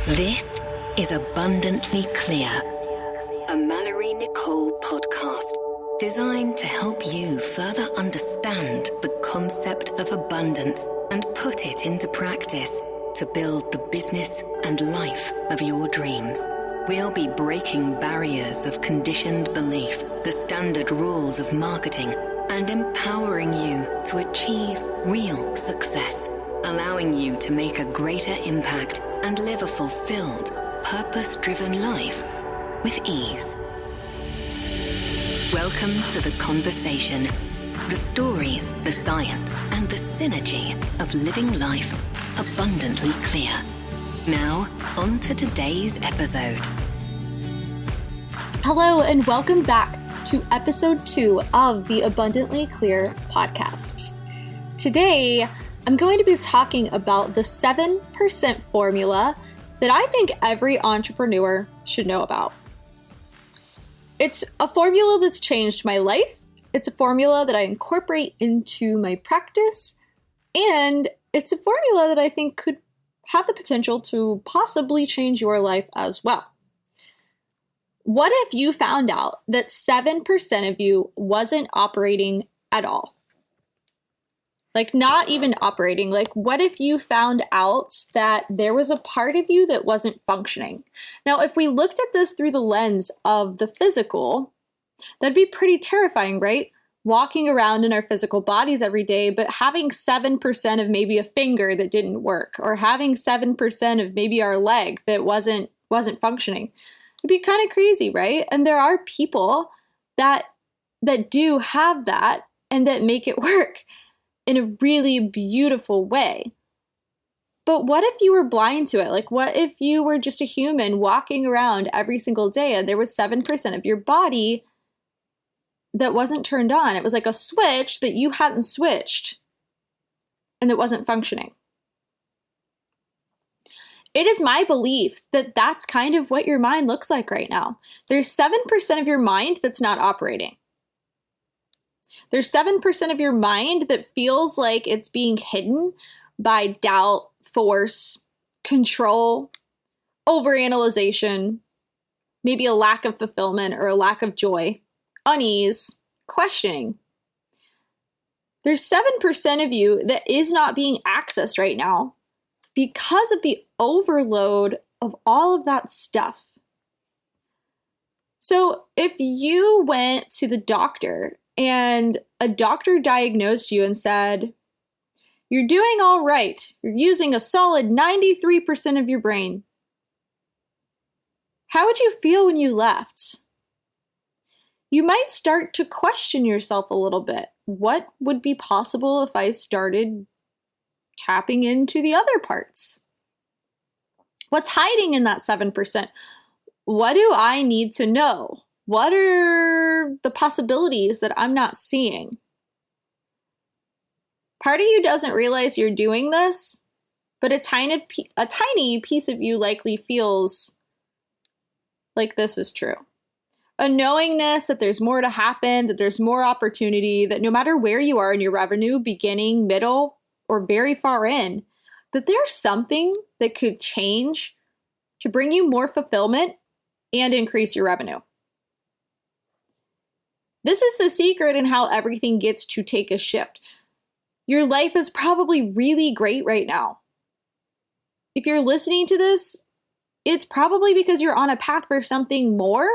This is Abundantly Clear, a Malorie Nicole podcast designed to help you further understand the concept of abundance and put it into practice to build the business and life of your dreams. We'll be breaking barriers of conditioned belief, the standard rules of marketing, and empowering you to achieve real success, allowing you to make a greater impact and live a fulfilled, purpose-driven life with ease. Welcome to the conversation, the stories, the science, and the synergy of living life abundantly clear. Now, on to today's episode. Hello, and welcome back to episode 2 of the Abundantly Clear podcast. Today, I'm going to be talking about the 7% formula that I think every entrepreneur should know about. It's a formula that's changed my life. It's a formula that I incorporate into my practice. And it's a formula that I think could have the potential to possibly change your life as well. What if you found out that 7% of you wasn't operating at all? Like, not even operating. Like, what if you found out that there was a part of you that wasn't functioning? Now, if we looked at this through the lens of the physical, that'd be pretty terrifying, right? Walking around in our physical bodies every day, but having 7% of maybe a finger that didn't work, or having 7% of maybe our leg that wasn't functioning. It'd be kind of crazy, right? And there are people that do have that and that make it work in a really beautiful way. But what if you were blind to it? Like, what if you were just a human walking around every single day and there was 7% of your body that wasn't turned on? It was like a switch that you hadn't switched and it wasn't functioning. It is my belief that that's kind of what your mind looks like right now. There's 7% of your mind that's not operating. There's 7% of your mind that feels like it's being hidden by doubt, force, control, over-analyzation, maybe a lack of fulfillment or a lack of joy, unease, questioning. There's 7% of you that is not being accessed right now because of the overload of all of that stuff. So if you went to the doctor and a doctor diagnosed you and said, you're doing all right, you're using a solid 93% of your brain, how would you feel when you left? You might start to question yourself a little bit. What would be possible if I started tapping into the other parts? What's hiding in that 7%? What do I need to know? What are the possibilities that I'm not seeing? Part of you doesn't realize you're doing this, but a tiny piece of you likely feels like this is true. A knowingness that there's more to happen, that there's more opportunity, that no matter where you are in your revenue, beginning, middle, or very far in, that there's something that could change to bring you more fulfillment and increase your revenue. This is the secret in how everything gets to take a shift. Your life is probably really great right now. If you're listening to this, it's probably because you're on a path for something more,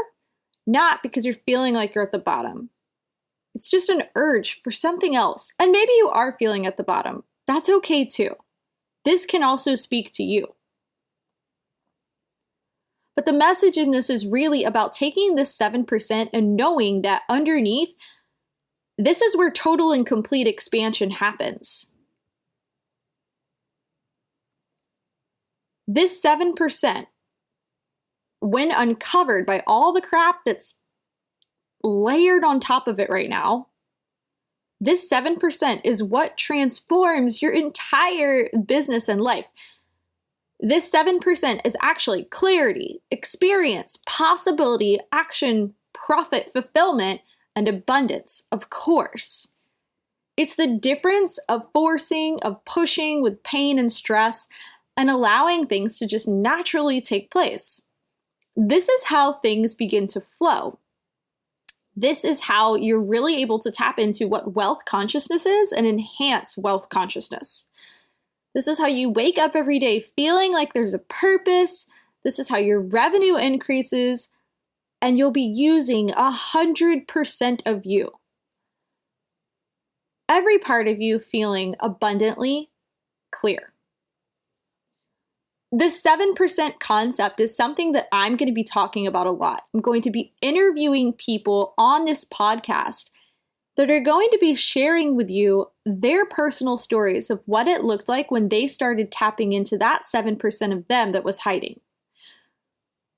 not because you're feeling like you're at the bottom. It's just an urge for something else. And maybe you are feeling at the bottom. That's okay too. This can also speak to you. But the message in this is really about taking this 7% and knowing that underneath, this is where total and complete expansion happens. This 7%, when uncovered by all the crap that's layered on top of it right now, this 7% is what transforms your entire business and life. This 7% is actually clarity, experience, possibility, action, profit, fulfillment, and abundance, of course. It's the difference of forcing, of pushing with pain and stress, and allowing things to just naturally take place. This is how things begin to flow. This is how you're really able to tap into what wealth consciousness is and enhance wealth consciousness. This is how you wake up every day feeling like there's a purpose. This is how your revenue increases, and you'll be using 100% of you. Every part of you feeling abundantly clear. This 7% concept is something that I'm going to be talking about a lot. I'm going to be interviewing people on this podcast that are going to be sharing with you their personal stories of what it looked like when they started tapping into that 7% of them that was hiding.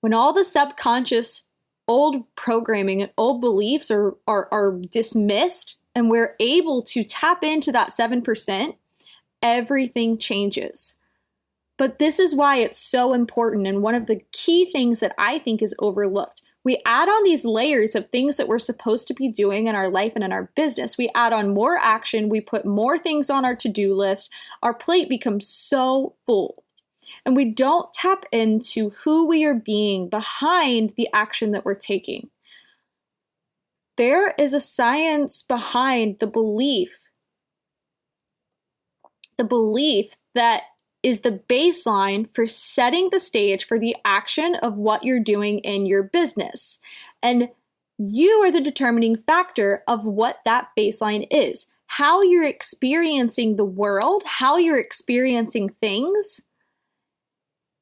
When all the subconscious old programming and old beliefs are dismissed and we're able to tap into that 7%, everything changes. But this is why it's so important, and one of the key things that I think is overlooked. We add on these layers of things that we're supposed to be doing in our life and in our business. We add on more action. We put more things on our to-do list. Our plate becomes so full. And we don't tap into who we are being behind the action that we're taking. There is a science behind the belief that is the baseline for setting the stage for the action of what you're doing in your business. And you are the determining factor of what that baseline is. How you're experiencing the world, how you're experiencing things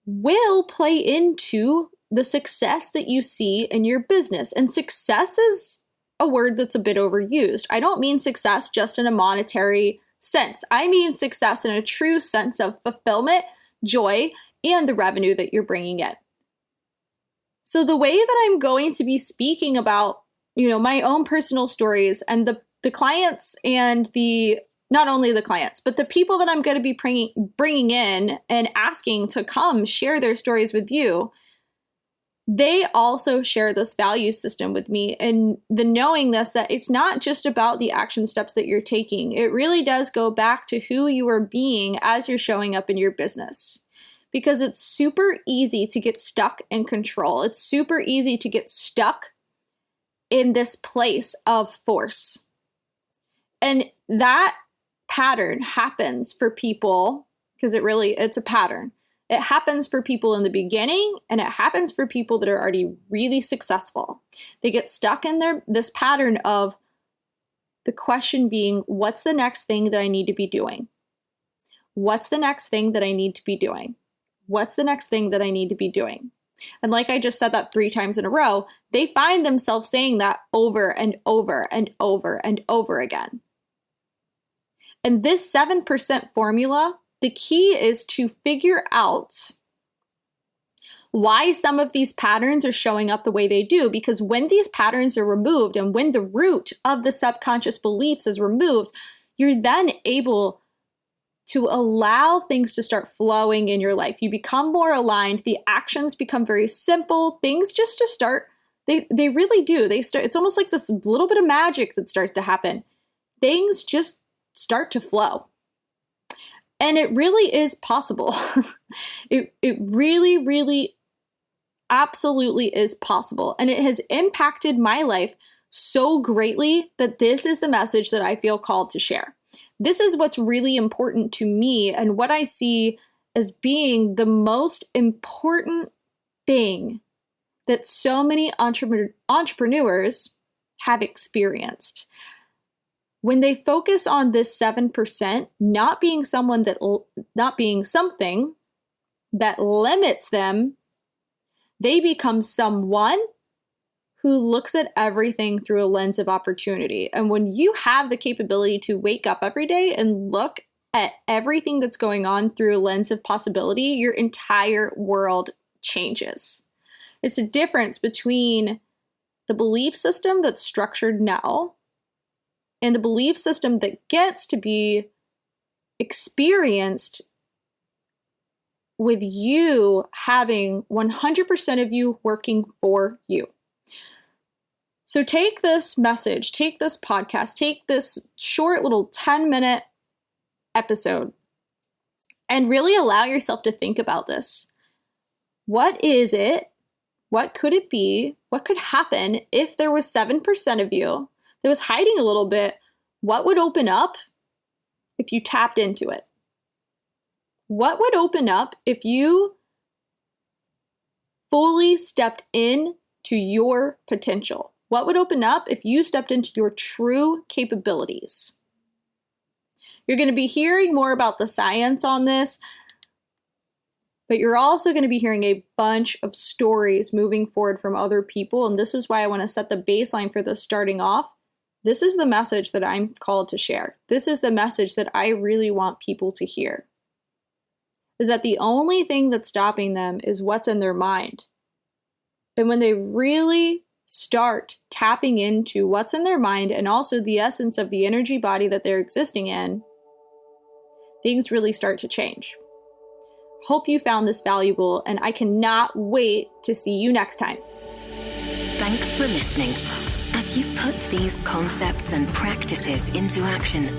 will play into the success that you see in your business. And success is a word that's a bit overused. I don't mean success just in a monetary sense. I mean success in a true sense of fulfillment, joy, and the revenue that you're bringing in. So the way that I'm going to be speaking about, my own personal stories and the clients and not only the clients, but the people that I'm going to be bringing in and asking to come share their stories with you, they also share this value system with me, and the knowing this, that it's not just about the action steps that you're taking. It really does go back to who you are being as you're showing up in your business, because it's super easy to get stuck in control. It's super easy to get stuck in this place of force. And that pattern happens for people because it's a pattern. It happens for people in the beginning, and it happens for people that are already really successful. They get stuck in this pattern of the question being, what's the next thing that I need to be doing? What's the next thing that I need to be doing? What's the next thing that I need to be doing? And like I just said that 3 times in a row, they find themselves saying that over and over and over and over again. And this 7% formula, the key is to figure out why some of these patterns are showing up the way they do. Because when these patterns are removed and when the root of the subconscious beliefs is removed, you're then able to allow things to start flowing in your life. You become more aligned. The actions become very simple. Things just to start, they really do. It's almost like this little bit of magic that starts to happen. Things just start to flow. And it really is possible. It really, really, absolutely is possible. And it has impacted my life so greatly that this is the message that I feel called to share. This is what's really important to me and what I see as being the most important thing that so many entrepreneurs have experienced. When they focus on this 7%, not being something that limits them, they become someone who looks at everything through a lens of opportunity. And when you have the capability to wake up every day and look at everything that's going on through a lens of possibility, your entire world changes. It's a difference between the belief system that's structured now and the belief system that gets to be experienced with you having 100% of you working for you. So take this message, take this podcast, take this short little 10-minute episode And really allow yourself to think about this. What is it? What could it be? What could happen if there was 7% of you that was hiding a little bit? What would open up if you tapped into it? What would open up if you fully stepped in to your potential? What would open up if you stepped into your true capabilities? You're going to be hearing more about the science on this, but you're also going to be hearing a bunch of stories moving forward from other people. And this is why I want to set the baseline for this starting off. This is the message that I'm called to share. This is the message that I really want people to hear. Is that the only thing that's stopping them is what's in their mind. And when they really start tapping into what's in their mind and also the essence of the energy body that they're existing in, things really start to change. Hope you found this valuable, and I cannot wait to see you next time. Thanks for listening. As you put these concepts and practices into action,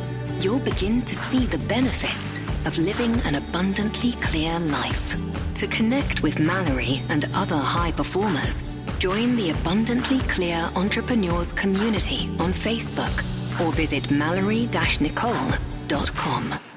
you'll begin to see the benefits of living an abundantly clear life. To connect with Malorie and other high performers, join the Abundantly Clear Entrepreneurs community on Facebook or visit malorie-nicole.com.